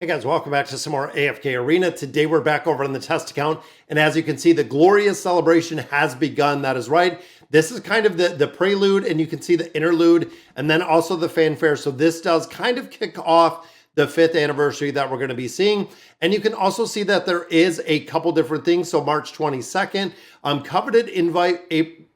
Hey guys, welcome back to some more AFK Arena. Today we're back over on the test account, and as you can see, the glorious celebration has begun. That is right. This is kind of the prelude, and you can see the interlude, and then also the fanfare. So this does kind of kick off the 5th anniversary that we're going to be seeing. And you can also see that there is a couple different things. So March 22nd, coveted invite,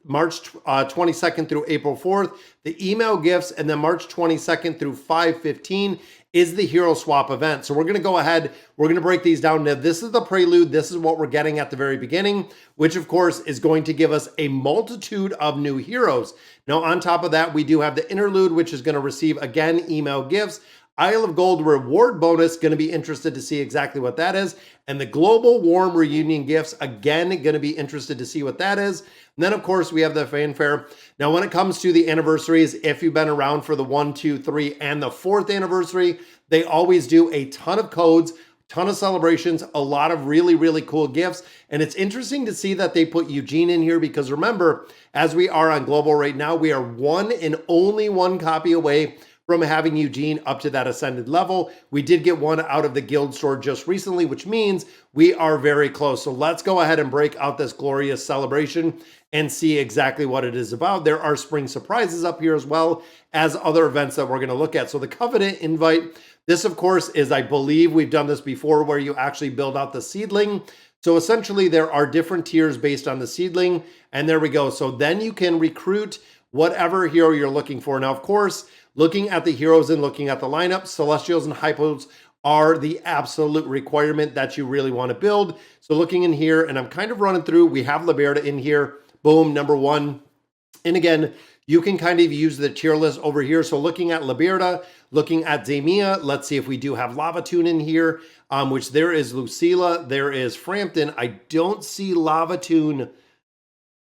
March 22nd through April 4th, the email gifts, and then March 22nd through 5/15 is the hero swap event. So we're going to go ahead, we're going to break these down. Now, this is the prelude. This is what we're getting at the very beginning, which of course is going to give us a multitude of new heroes. Now, on top of that, we do have the interlude, which is going to receive, again, email gifts. Isle of Gold reward bonus, going to be interested to see exactly what that is. And the Global Warm Reunion gifts, again, going to be interested to see what that is. And then, of course, we have the fanfare. Now, when it comes to the anniversaries, if you've been around for the 1, 2, 3, and the 4th anniversary, they always do a ton of codes, ton of celebrations, a lot of really, really cool gifts. And it's interesting to see that they put Eugene in here because remember, as we are on Global right now, we are one and only one copy away from having Eugene up to that ascended level. We did get one out of the guild store just recently, which means we are very close. So let's go ahead and break out this glorious celebration and see exactly what it is about. There are spring surprises up here as well as other events that we're going to look at. So the Covenant invite, this of course is, I believe we've done this before, where you actually build out the seedling. So essentially there are different tiers based on the seedling, and there we go. So then you can recruit whatever hero you're looking for. Now, of course, looking at the heroes and looking at the lineup, Celestials and Hypos are the absolute requirement that you really want to build. So looking in here, and I'm kind of running through, we have Liberta in here, boom, number 1. And again, you can kind of use the tier list over here. So looking at Liberta, looking at Damia, let's see if we do have Lavatoon in here, which there is Lucilla, there is Frampton. I don't see Lavatoon.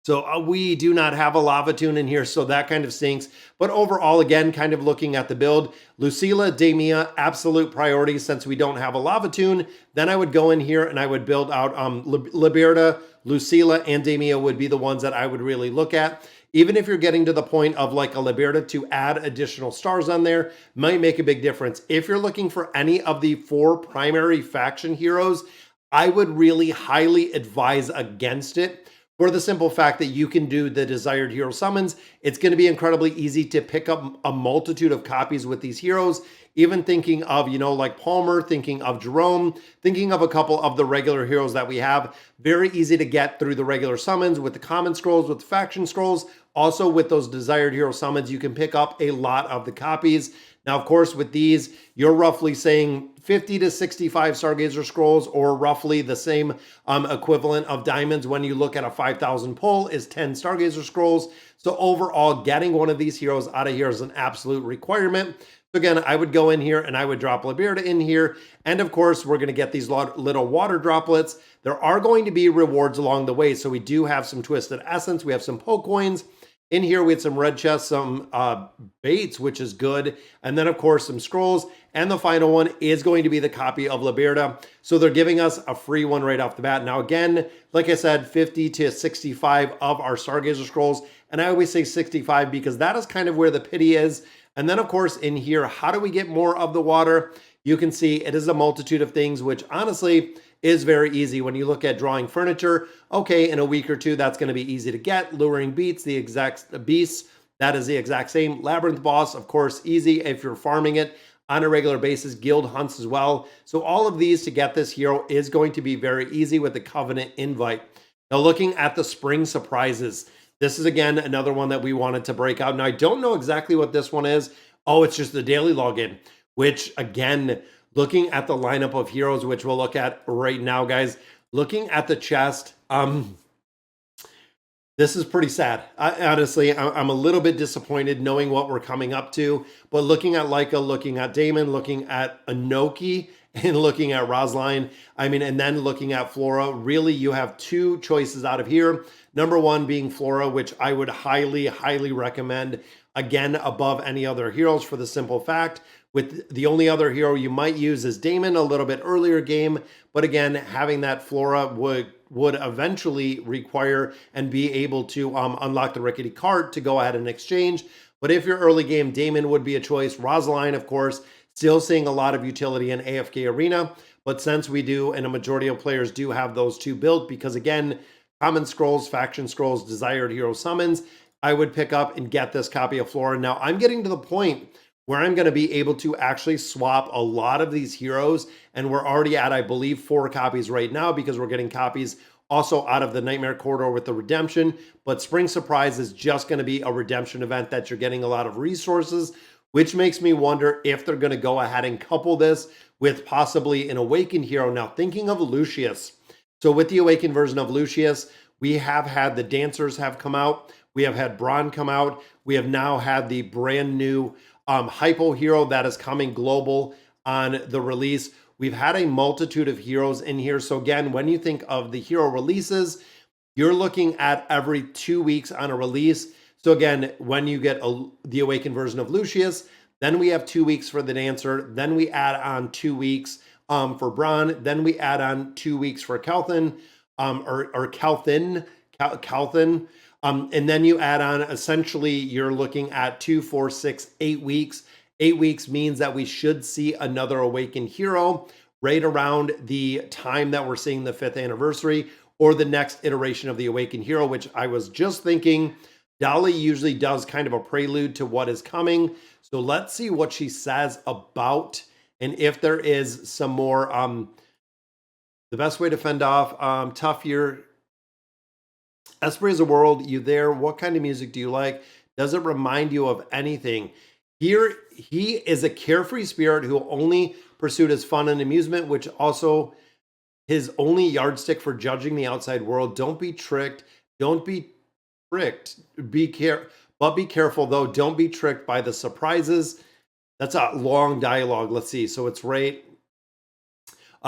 So we do not have a Lavatoon in here, so that kind of stinks. But overall, again, kind of looking at the build, Lucilla, Damia, absolute priority since we don't have a Lavatoon. Then I would go in here and I would build out Liberta, Lucilla, and Damia would be the ones that I would really look at. Even if you're getting to the point of like a Liberta, to add additional stars on there might make a big difference. If you're looking for any of the 4 primary faction heroes, I would really highly advise against it. For the simple fact that you can do the desired hero summons, it's going to be incredibly easy to pick up a multitude of copies with these heroes. Even thinking of, like Palmer, thinking of Jerome, thinking of a couple of the regular heroes that we have. Very easy to get through the regular summons with the common scrolls, with the faction scrolls. Also with those desired hero summons, you can pick up a lot of the copies. Now, of course, with these, you're roughly saying 50 to 65 Stargazer scrolls, or roughly the same equivalent of diamonds when you look at a 5,000 pull is 10 Stargazer scrolls. So overall, getting one of these heroes out of here is an absolute requirement. So again, I would go in here and I would drop Liberta in here. And of course, we're going to get these little water droplets. There are going to be rewards along the way. So we do have some Twisted Essence. We have some Poke Coins. In here, we had some red chests, some baits, which is good. And then, of course, some scrolls. And the final one is going to be the copy of Liberta. So they're giving us a free one right off the bat. Now, again, like I said, 50 to 65 of our Stargazer scrolls. And I always say 65 because that is kind of where the pity is. And then, of course, in here, how do we get more of the water? You can see it is a multitude of things, which honestly is very easy. When you look at drawing furniture, okay, in a week or two, that's going to be easy to get. Luring beasts, the exact beasts, that is the exact same. Labyrinth boss, of course, easy if you're farming it on a regular basis. Guild hunts as well. So all of these to get this hero is going to be very easy with the Covenant invite. Now looking at the spring surprises, this is again another one that we wanted to break out. Now I don't know exactly what this one is. Oh, it's just the daily login, which again, looking at the lineup of heroes, which we'll look at right now, guys, looking at the chest, this is pretty sad. Honestly, I'm a little bit disappointed knowing what we're coming up to, but looking at Leica, looking at Damon, looking at Anoki, and looking at Rosaline, and then looking at Flora, really you have 2 choices out of here. Number 1 being Flora, which I would highly, highly recommend, again, above any other heroes for the simple fact, with the only other hero you might use is Damon a little bit earlier game, but again, having that Flora would eventually require and be able to unlock the rickety cart to go ahead and exchange. But if you're early game, Damon would be a choice. Rosaline, of course, Still seeing a lot of utility in AFK Arena, but since we do, and a majority of players do have those two built, because again, common scrolls, faction scrolls, desired hero summons, I would pick up and get this copy of Flora. Now I'm getting to the point where I'm going to be able to actually swap a lot of these heroes, and we're already at, I believe, 4 copies right now, because we're getting copies also out of the Nightmare Corridor with the redemption. But Spring Surprise is just going to be a redemption event that you're getting a lot of resources, which makes me wonder if they're going to go ahead and couple this with possibly an Awakened hero. Now, thinking of Lucius. So with the Awakened version of Lucius, we have had the Dancers have come out. We have had Braun come out. We have now had the brand new Hippo hero that is coming global on the release. We've had a multitude of heroes in here. So again, when you think of the hero releases, you're looking at every 2 weeks on a release. So again, when you get the Awakened version of Lucius, then we have 2 weeks for the Dancer. Then we add on 2 weeks for Braun. Then we add on 2 weeks for Kelthin, or Kelthin. And then you add on, essentially, you're looking at 2, 4, 6, 8 weeks. 8 weeks means that we should see another Awakened hero right around the time that we're seeing the 5th anniversary or the next iteration of the Awakened hero, which I was just thinking Dolly usually does kind of a prelude to what is coming. So let's see what she says about, and if there is some more, the best way to fend off tough year. Esprit is a world, you there? What kind of music do you like? Does it remind you of anything? Here, he is a carefree spirit who only pursued his fun and amusement, which also his only yardstick for judging the outside world. Don't be tricked. Don't be tricked. But be careful, though. Don't be tricked by the surprises. That's a long dialogue. Let's see. So it's right.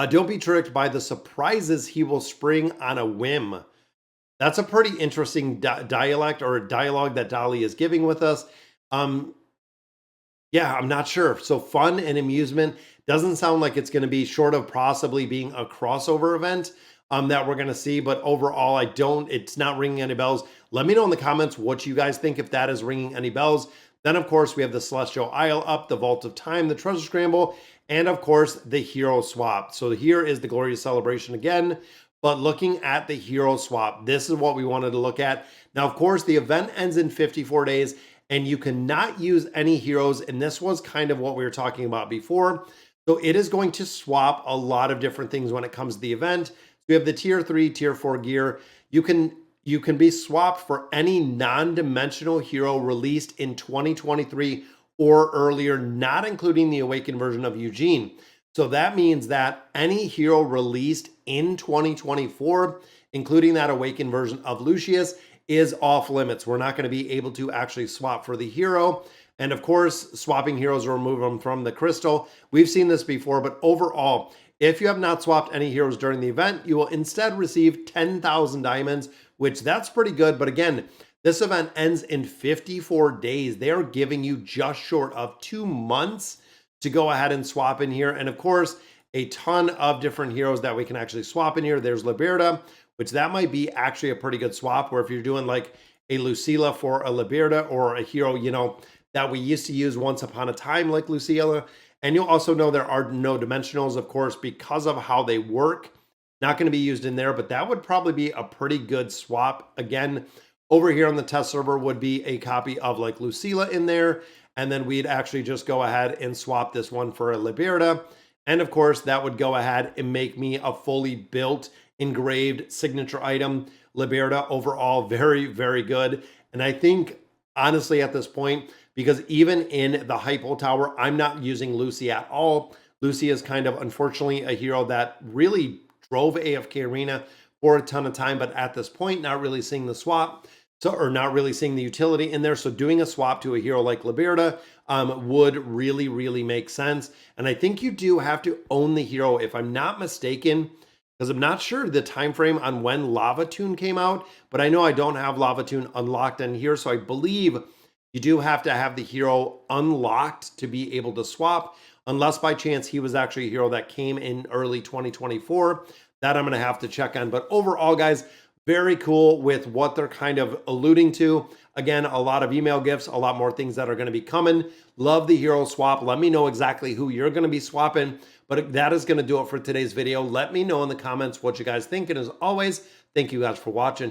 Don't be tricked by the surprises he will spring on a whim. That's a pretty interesting dialect or dialogue that Dolly is giving with us. Yeah, I'm not sure. So fun and amusement doesn't sound like it's going to be, short of possibly being a crossover event that we're going to see. But overall, it's not ringing any bells. Let me know in the comments what you guys think, if that is ringing any bells. Then, of course, we have the Celestial Isle up, the Vault of Time, the Treasure Scramble, and, of course, the Hero Swap. So here is the Glorious Celebration again. But looking at the hero swap, this is what we wanted to look at. Now, of course, the event ends in 54 days, and you cannot use any heroes. And this was kind of what we were talking about before. So it is going to swap a lot of different things when it comes to the event. So we have the tier 3, tier 4 gear. You can be swapped for any non-dimensional hero released in 2023 or earlier, not including the Awakened version of Eugene. So that means that any hero released in 2024, including that Awakened version of Lucius, is off limits. We're not going to be able to actually swap for the hero. And of course, swapping heroes will remove them from the crystal. We've seen this before, but overall, if you have not swapped any heroes during the event, you will instead receive 10,000 diamonds, which that's pretty good. But again, this event ends in 54 days. They are giving you just short of 2 months to go ahead and swap in here. And of course, a ton of different heroes that we can actually swap in here. There's Liberta, which that might be actually a pretty good swap, where if you're doing like a Lucilla for a Liberta, or a hero, that we used to use once upon a time, like Lucilla. And you'll also know there are no dimensionals, of course, because of how they work. Not going to be used in there, but that would probably be a pretty good swap. Again, over here on the test server would be a copy of like Lucilla in there. And then we'd actually just go ahead and swap this one for a Liberta. And of course, that would go ahead and make me a fully built, engraved signature item. Liberta overall, very, very good. And I think, honestly, at this point, because even in the Hypo Tower, I'm not using Lucy at all. Lucy is kind of, unfortunately, a hero that really drove AFK Arena for a ton of time. But at this point, not really seeing the swap. Or not really seeing the utility in there. So doing a swap to a hero like Liberta would really, really make sense. And I think you do have to own the hero, if I'm not mistaken, because I'm not sure the time frame on when Lava Tune came out, but I know I don't have Lava Tune unlocked in here. So I believe you do have to have the hero unlocked to be able to swap, unless by chance he was actually a hero that came in early 2024. That I'm going to have to check on. But overall, guys, Very cool with what they're kind of alluding to. Again, a lot of email gifts, a lot more things that are going to be coming. Love the hero swap. Let me know exactly who you're going to be swapping. But that is going to do it for today's video. Let me know in the comments what you guys think. And as always, thank you guys for watching.